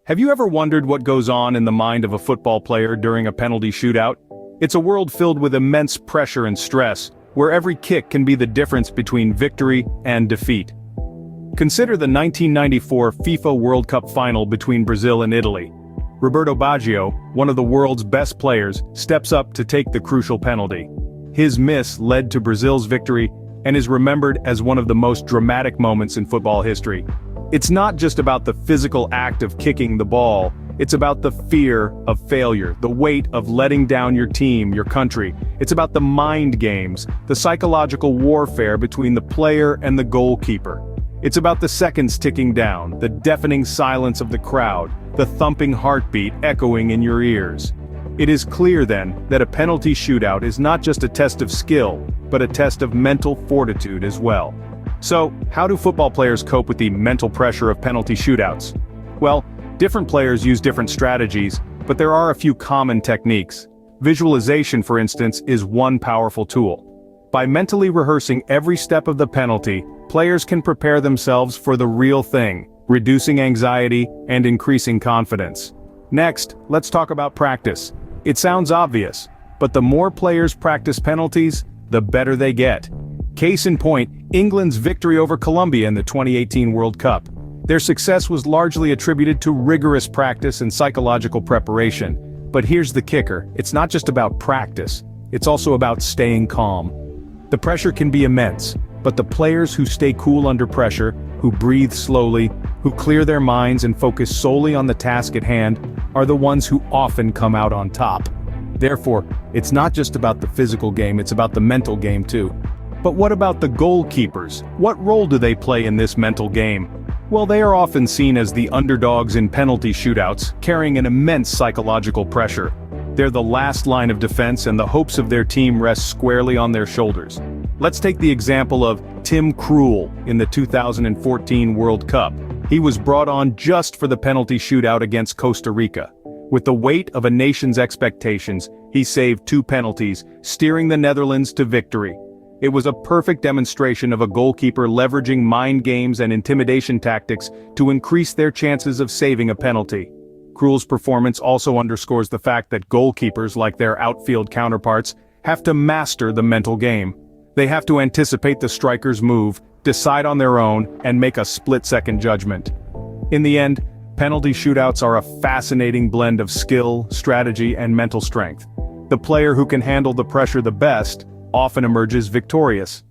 Have you ever wondered what goes on in the mind of a football player during a penalty shootout? It's a world filled with immense pressure and stress, where every kick can be the difference between victory and defeat. Consider the 1994 FIFA World Cup final between Brazil and Italy. Roberto Baggio, one of the world's best players, steps up to take the crucial penalty. His miss led to Brazil's victory and is remembered as one of the most dramatic moments in football history. It's not just about the physical act of kicking the ball, it's about the fear of failure, the weight of letting down your team, your country. It's about the mind games, the psychological warfare between the player and the goalkeeper. It's about the seconds ticking down, the deafening silence of the crowd, the thumping heartbeat echoing in your ears. It is clear then that a penalty shootout is not just a test of skill, but a test of mental fortitude as well. So, how do football players cope with the mental pressure of penalty shootouts? Well, different players use different strategies, but there are a few common techniques. Visualization, for instance, is one powerful tool. By mentally rehearsing every step of the penalty, players can prepare themselves for the real thing, reducing anxiety and increasing confidence. Next, let's talk about practice. It sounds obvious, but the more players practice penalties, the better they get. Case in point, England's victory over Colombia in the 2018 World Cup. Their success was largely attributed to rigorous practice and psychological preparation. But here's the kicker, it's not just about practice, it's also about staying calm. The pressure can be immense, but the players who stay cool under pressure, who breathe slowly, who clear their minds and focus solely on the task at hand, are the ones who often come out on top. Therefore, it's not just about the physical game, it's about the mental game too. But what about the goalkeepers? What role do they play in this mental game? Well, they are often seen as the underdogs in penalty shootouts, carrying an immense psychological pressure. They're the last line of defense and the hopes of their team rest squarely on their shoulders. Let's take the example of Tim Krul in the 2014 World Cup. He was brought on just for the penalty shootout against Costa Rica. With the weight of a nation's expectations, he saved 2 penalties, steering the Netherlands to victory. It was a perfect demonstration of a goalkeeper leveraging mind games and intimidation tactics to increase their chances of saving a penalty. Krul's performance also underscores the fact that goalkeepers, like their outfield counterparts, have to master the mental game. They have to anticipate the striker's move, decide on their own, and make a split-second judgment. In the end, penalty shootouts are a fascinating blend of skill, strategy, and mental strength. The player who can handle the pressure the best often emerges victorious.